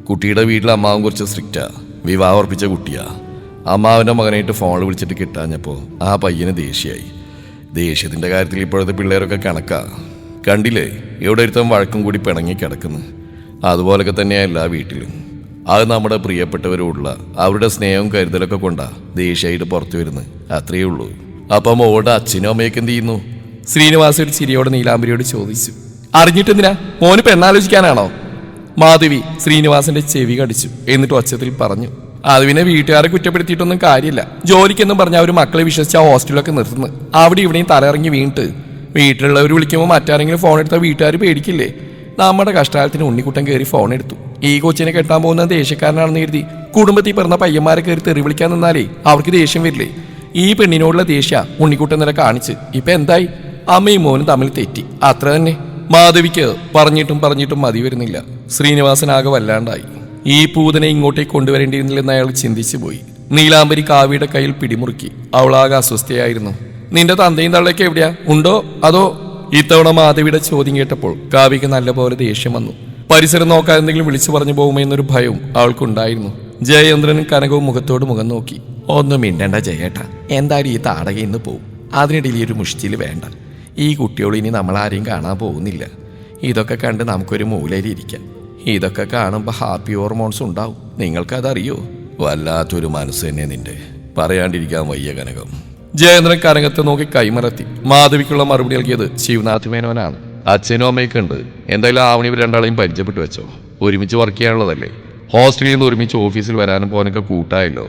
കുട്ടിയുടെ വീട്ടിൽ അമ്മാവൻ കുറച്ച് സ്ട്രിക്റ്റാ. വിവാഹം ഉറപ്പിച്ച കുട്ടിയാ. അമ്മാവൻ്റെ മകനായിട്ട് ഫോണിൽ വിളിച്ചിട്ട് കിട്ടാഞ്ഞപ്പോൾ ആ പയ്യന് ദേഷ്യമായി. ദേഷ്യത്തിൻ്റെ കാര്യത്തിൽ ഇപ്പോഴത്തെ പിള്ളേരൊക്കെ കണക്കാ. കണ്ടില്ലേ, ഇവിടെ ഒരുത്തം വഴക്കും കൂടി പിണങ്ങി കിടക്കുന്നു. അതുപോലൊക്കെ തന്നെയാണ് എല്ലാ വീട്ടിലും. അത് നമ്മുടെ പ്രിയപ്പെട്ടവരോടുള്ള അവരുടെ സ്നേഹവും കരുതലൊക്കെ കൊണ്ടാ ദേഷ്യമായിട്ട് പുറത്തു വരുന്നത്. അത്രയേ ഉള്ളൂ. അപ്പം മോളുടെ അച്ഛനും അമ്മയൊക്കെ എന്ത് ചെയ്യുന്നു? ശ്രീനിവാസ ഒരു ചിരിയോടെ നീലാംബരിയോട് ചോദിച്ചു. അറിഞ്ഞിട്ടെന്തിനാ, മോന് പെണ്ണാലോചിക്കാനാണോ? മാധവി ശ്രീനിവാസന്റെ ചെവി കടിച്ചു. എന്നിട്ട് ഒച്ചത്തിൽ പറഞ്ഞു. അത് പിന്നെ വീട്ടുകാരെ കുറ്റപ്പെടുത്തിയിട്ടൊന്നും കാര്യമില്ല. ജോലിക്കെന്നും പറഞ്ഞ അവർ മക്കളെ വിശ്വസിച്ച് ആ ഹോസ്റ്റലിലൊക്കെ നിർത്തുന്നു. അവിടെ ഇവിടെയും തലയിറങ്ങി വീണിട്ട് വീട്ടിലുള്ളവർ വിളിക്കുമ്പോൾ മറ്റാരെങ്കിലും ഫോൺ എടുത്താൽ വീട്ടുകാർ പേടിക്കില്ലേ? നമ്മുടെ കഷ്ടകാലത്തിന് ഉണ്ണിക്കുട്ടൻ കയറി ഫോൺ എടുത്തു. ഈ കൊച്ചിനെ കെട്ടാൻ പോകുന്ന ദേഷ്യക്കാരനാണെന്ന് കരുതി കുടുംബത്തിൽ പിറന്ന പയ്യന്മാരെ കയറി തെറി വിളിക്കാൻ നിന്നാലേ അവർക്ക് ദേഷ്യം വരില്ലേ? ഈ പെണ്ണിനോടുള്ള ദേഷ്യ ഉണ്ണിക്കുട്ടൻ നില കാണിച്ച് ഇപ്പൊ എന്തായി? അമ്മയും മോനും തമ്മിൽ തെറ്റി, അത്ര തന്നെ. മാധവിക്ക് പറഞ്ഞിട്ടും മതി വരുന്നില്ല. ശ്രീനിവാസനാകെ വല്ലാണ്ടായി. ഈ പൂതനെ ഇങ്ങോട്ടേക്ക് കൊണ്ടുവരേണ്ടിയിരുന്നില്ലെന്ന് അയാൾ ചിന്തിച്ചു പോയി. നീലാംബരി കാവ്യയുടെ കയ്യിൽ പിടിമുറുക്കി. അവളാകെ അസ്വസ്ഥയായിരുന്നു. നിന്റെ തന്തയും തള്ളയൊക്കെ എവിടെയാ? ഉണ്ടോ അതോ? ഇത്തവണ മാധവിയുടെ ചോദ്യം കേട്ടപ്പോൾ കാവ്യക്ക് നല്ലപോലെ ദേഷ്യം വന്നു. പരിസരം നോക്കാൻ എന്തെങ്കിലും വിളിച്ചു പറഞ്ഞു പോകുമെന്നൊരു ഭയവും അവൾക്കുണ്ടായിരുന്നു. ജയേന്ദ്രനും കനകവും മുഖത്തോട് മുഖം നോക്കി. ഒന്നും മിണ്ടണ്ട ജയേട്ട, എന്തായാലും ഈ താടക ഇന്ന് പോവും. അതിനിടയിൽ ഒരു മുഷ്ടിയിൽ വേണ്ട. ഈ കുട്ടിയോട് ഇനി നമ്മളാരെയും കാണാൻ പോകുന്നില്ല. ഇതൊക്കെ കണ്ട് നമുക്കൊരു മൂലയിൽ ഇരിക്കാം. ഇതൊക്കെ കാണുമ്പോൾ ഹാപ്പി ഹോർമോൺസ് ഉണ്ടാവും. നിങ്ങൾക്കതറിയോ? വല്ലാത്തൊരു മനസ്സ് തന്നെ നിന്റെ, പറയാണ്ടിരിക്കാൻ വയ്യ കനകം. ജയേന്ദ്രൻ കനകത്തെ നോക്കി കൈമറത്തി. മാധവിക്കുള്ള മറുപടി നൽകിയത് ശിവനാഥ് മേനോനാണ്. അച്ഛനും അമ്മയൊക്കെ ഉണ്ട്. എന്തായാലും ആവണി ഇവർ രണ്ടാളെയും പരിചയപ്പെട്ടു വെച്ചോ. ഒരുമിച്ച് വർക്ക് ചെയ്യാനുള്ളതല്ലേ. ഹോസ്റ്റലിൽ നിന്ന് ഒരുമിച്ച് ഓഫീസിൽ വരാനും പോകാനൊക്കെ കൂട്ടായല്ലോ.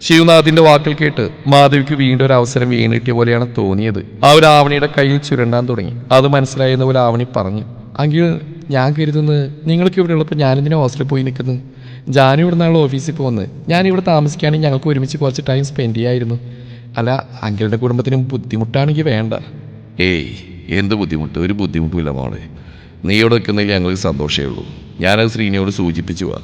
ശിവനാഥിന്റെ വാക്കിൽ കേട്ട് മാധവിക്ക് വീണ്ടും ഒരു അവസരം വീണിട്ടിയ പോലെയാണ് തോന്നിയത്. അവർ ആവണിയുടെ കയ്യിൽ ചുരണ്ടാൻ തുടങ്ങി. അത് മനസ്സിലായെന്ന പോലെ ആവണി പറഞ്ഞു, അങ്കിൾ ഞാൻ കരുതുന്നത് നിങ്ങൾക്ക് ഇവിടെ ഉള്ളപ്പോൾ ഞാനിതിനെ ഹോസ്റ്റലിൽ പോയി നിൽക്കുന്നത്. ജാനും ഇവിടെ നാളെ ഓഫീസിൽ പോകുന്നത്. ഞാനിവിടെ താമസിക്കുകയാണെങ്കിൽ ഞങ്ങൾക്ക് ഒരുമിച്ച് കുറച്ച് ടൈം സ്പെൻഡ് ചെയ്യായിരുന്നു. അല്ല അങ്കിളുടെ കുടുംബത്തിനും ബുദ്ധിമുട്ടാണെങ്കിൽ വേണ്ട. ഏയ് എന്ത് ബുദ്ധിമുട്ട്? ഒരു ബുദ്ധിമുട്ടുമില്ല മോളെ. നീ ഇവിടെ നിൽക്കുന്നതിൽ ഞങ്ങൾക്ക് സന്തോഷമേ ഉള്ളൂ. ഞാനത് ശ്രീനിയോട് സൂചിപ്പിച്ചു പോവാ.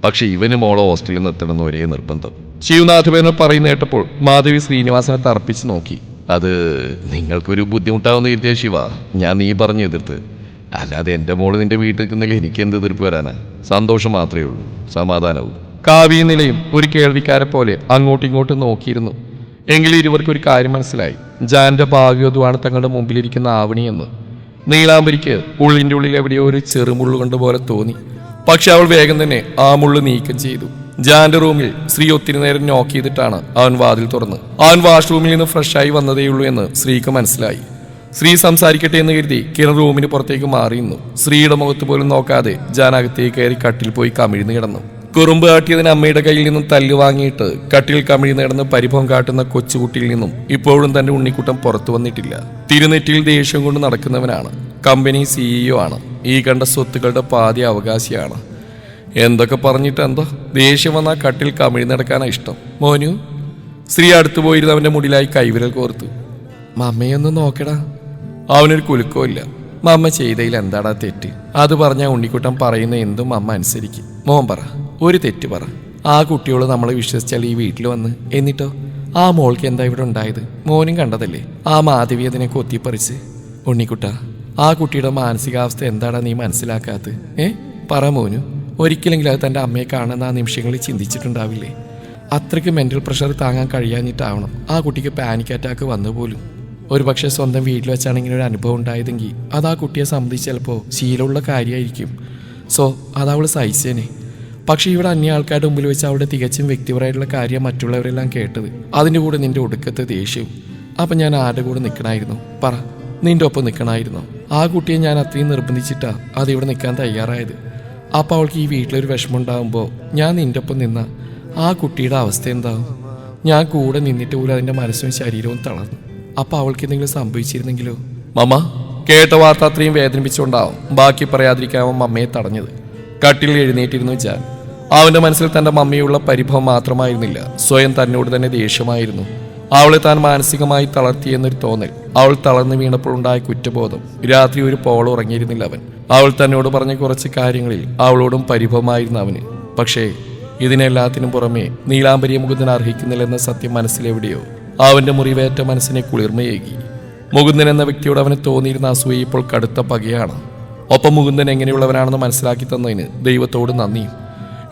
പക്ഷെ ഇവന് മോളെ ഹോസ്റ്റലിൽ നിർത്തണമെന്ന് ഒരേ നിർബന്ധം. ശിവനാഥ് പേര് പറയുന്ന കേട്ടപ്പോൾ മാധവി ശ്രീനിവാസനെ തറപ്പിച്ച് നോക്കി. അത് നിങ്ങൾക്കൊരു ബുദ്ധിമുട്ടാവുന്ന കരുതിയ ശിവ ഞാൻ നീ പറഞ്ഞ് എതിർത്ത്. അല്ലാതെ എൻ്റെ മോള് നിന്റെ വീട്ടിൽ നിൽക്കുന്നെങ്കിൽ എനിക്ക് എന്ത് എതിർപ്പ് വരാനാ? സന്തോഷം മാത്രമേ ഉള്ളൂ, സമാധാനവും. കാവ്യ നിലയും ഒരു കേൾവിക്കാരെ പോലെ അങ്ങോട്ടും ഇങ്ങോട്ടും നോക്കിയിരുന്നു. എങ്കിലും ഇരുവർക്കൊരു കാര്യം മനസ്സിലായി. ജാന്റെ ഭാഗ്യവധുവാണ് തങ്ങളുടെ മുമ്പിലിരിക്കുന്ന ആവണിയെന്ന്. നീലാംബരിക്ക് ഉള്ളിൻ്റെ ഉള്ളിൽ എവിടെയോ ഒരു ചെറുമുള്ളു കൊണ്ട് പോലെ തോന്നി. പക്ഷെ അവൾ വേഗം തന്നെ ആ മുള്ളു നീക്കം ചെയ്തു. ജാന്റെ റൂമിൽ ശ്രീ ഒത്തിരി നേരം നോക്ക് ചെയ്തിട്ടാണ് അവൻ വാതിൽ തുറന്ന്. അവൻ വാഷ്റൂമിൽ നിന്ന് ഫ്രഷായി വന്നതേയുള്ളൂ എന്ന് ശ്രീക്ക് മനസ്സിലായി. ശ്രീ സംസാരിക്കട്ടെ എന്ന് കരുതി കിരൺ റൂമിന് പുറത്തേക്ക് മാറിയിരുന്നു. ശ്രീയുടെ മുഖത്ത് പോലും നോക്കാതെ ജാൻ അകത്തേക്ക് കയറി കട്ടിൽ പോയി കമിഴ്ന്ന് കിടന്നു. കുറുമ്പ് കാട്ടിയതിന് അമ്മയുടെ കയ്യിൽ നിന്നും തല്ല് വാങ്ങിയിട്ട് കട്ടിൽ കമിഴ്ന്ന് കിടന്ന് പരിഭവം കാട്ടുന്ന കൊച്ചുകുട്ടിയിൽ നിന്നും ഇപ്പോഴും തന്റെ ഉണ്ണിക്കുട്ടം പുറത്തു വന്നിട്ടില്ല. തിരുനെറ്റിയിൽ ദേഷ്യം കൊണ്ട് നടക്കുന്നവനാണ്. കമ്പനി CEO ആണ്. ഈ കണ്ട സ്വത്തുക്കളുടെ പാതി അവകാശിയാണ്. എന്തൊക്കെ പറഞ്ഞിട്ട് എന്താ? ദേഷ്യം വന്നാൽ കട്ടിൽ കമിഴ്ന്നെടുക്കാനാ ഇഷ്ടം. മോനു. ശ്രീ അടുത്തു പോയിരുന്ന് അവന്റെ മുടിലായി കൈവിരൽ കോർത്തു. മമ്മയൊന്ന് നോക്കടാ. അവനൊരു കുലുക്കമില്ല. മമ്മ ചെയ്തതിൽ എന്താടാ തെറ്റ്? അത് പറഞ്ഞാൽ ഉണ്ണിക്കുട്ടൻ പറയുന്ന എന്തും അമ്മ അനുസരിക്കും. മോൻ പറ, ഒരു തെറ്റ് പറ. ആ കുട്ടിയോട് നമ്മളെ വിശ്വസിച്ചാൽ ഈ വീട്ടിൽ വന്ന്, എന്നിട്ടോ ആ മോൾക്ക് എന്താ ഇവിടെ ഉണ്ടായത്? മോനും കണ്ടതല്ലേ ആ മാധവി അതിനെ കൊത്തിപ്പറിച്ച്. ഉണ്ണിക്കുട്ട, ആ കുട്ടിയുടെ മാനസികാവസ്ഥ എന്താടാ നീ മനസ്സിലാക്കാത്തത്? പറ മോനു. ഒരിക്കലെങ്കിലും അത് തൻ്റെ അമ്മയെ കാണുന്ന ആ നിമിഷങ്ങളിൽ ചിന്തിച്ചിട്ടുണ്ടാവില്ലേ? അത്രയ്ക്ക് മെന്റൽ പ്രഷർ താങ്ങാൻ കഴിയാഞ്ഞിട്ടാവണം ആ കുട്ടിക്ക് പാനിക് അറ്റാക്ക് വന്നു പോലും. ഒരു പക്ഷേ സ്വന്തം വീട്ടിൽ വെച്ചാണ് ഇങ്ങനെ ഒരു അനുഭവം ഉണ്ടായതെങ്കിൽ അത് ആ കുട്ടിയെ സംബന്ധിച്ച് ചിലപ്പോൾ ശീലമുള്ള കാര്യമായിരിക്കും. സോ അതവൾ സഹിച്ചേനെ. പക്ഷെ ഇവിടെ അന്യ ആൾക്കാരുടെ മുമ്പിൽ വെച്ച് അവിടെ തികച്ചും വ്യക്തിപരമായിട്ടുള്ള കാര്യം മറ്റുള്ളവരെല്ലാം കേട്ടത്. അതിൻ്റെ കൂടെ നിന്റെ ഒടുക്കത്തെ ദേഷ്യവും. അപ്പം ഞാൻ ആരുടെ കൂടെ നിൽക്കണമായിരുന്നു? പറ, നിന്റെ ഒപ്പം നിൽക്കണമായിരുന്നോ? ആ കുട്ടിയെ ഞാൻ അത്രയും നിർബന്ധിച്ചിട്ടാ അതിവിടെ നിൽക്കാൻ തയ്യാറായത്. അപ്പം അവൾക്ക് ഈ വീട്ടിലൊരു വിഷമം ഉണ്ടാകുമ്പോൾ ഞാൻ നിന്റെ ഒപ്പം നിന്ന ആ കുട്ടിയുടെ അവസ്ഥ എന്താവും? ഞാൻ കൂടെ നിന്നിട്ട് പോലും അതിൻ്റെ മനസ്സും ശരീരവും തളർന്നു. അപ്പം അവൾക്ക് എന്തെങ്കിലും സംഭവിച്ചിരുന്നെങ്കിലോ? മമ്മ കേട്ട വാർത്ത അത്രയും വേദനിപ്പിച്ചുകൊണ്ടാവും ബാക്കി പറയാതിരിക്കാവും മമ്മയെ തടഞ്ഞത്. കട്ടിൽ എഴുന്നേറ്റിരുന്നു ജാൻ. അവന്റെ മനസ്സിൽ തന്റെ മമ്മിയുള്ള പരിഭവം മാത്രമായിരുന്നില്ല, സ്വയം തന്നോട് തന്നെ ദേഷ്യമായിരുന്നു. അവളെ താൻ മാനസികമായി തളർത്തിയെന്നൊരു തോന്നൽ. അവൾ തളർന്നു വീണപ്പോൾ ഉണ്ടായ കുറ്റബോധം. രാത്രി ഒരു പോൾ ഉറങ്ങിയിരുന്നില്ല അവൻ. അവൾ തന്നോട് പറഞ്ഞ കുറച്ച് കാര്യങ്ങളിൽ അവളോടും പരിഭവമായിരുന്നു അവന്. പക്ഷേ ഇതിനെല്ലാത്തിനും പുറമെ നീലാംബരിയെ മുകുന്ദൻ അർഹിക്കുന്നില്ലെന്ന സത്യം മനസ്സിലെവിടെയോ അവന്റെ മുറിവേറ്റ മനസ്സിനെ കുളിർമയേകി. മുകുന്ദൻ എന്ന വ്യക്തിയോട് അവന് തോന്നിയിരുന്ന അസൂയ ഇപ്പോൾ കടുത്ത പകയാണ്. ഒപ്പം മുകുന്ദൻ എങ്ങനെയുള്ളവനാണെന്ന് മനസ്സിലാക്കി തന്നതിന് ദൈവത്തോട് നന്ദിയും.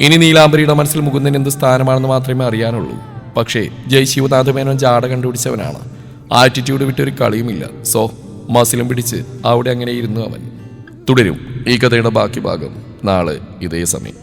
ഇനി നീലാംബരിയുടെ മനസ്സിൽ മുകുന്ദൻ എന്ത് സ്ഥാനമാണെന്ന് മാത്രമേ അറിയാനുള്ളൂ. പക്ഷേ ജയശിവനാഥമേനോൻ ജാട കണ്ടുപിടിച്ചവനാണ്. ആറ്റിറ്റ്യൂഡ് വിട്ടൊരു കളിയുമില്ല. സോ മസിലും പിടിച്ച് അവിടെ അങ്ങനെ ഇരുന്നു അവൻ. തുടരും ഈ കഥയുടെ ബാക്കി ഭാഗം നാളെ ഇതേ സമയം.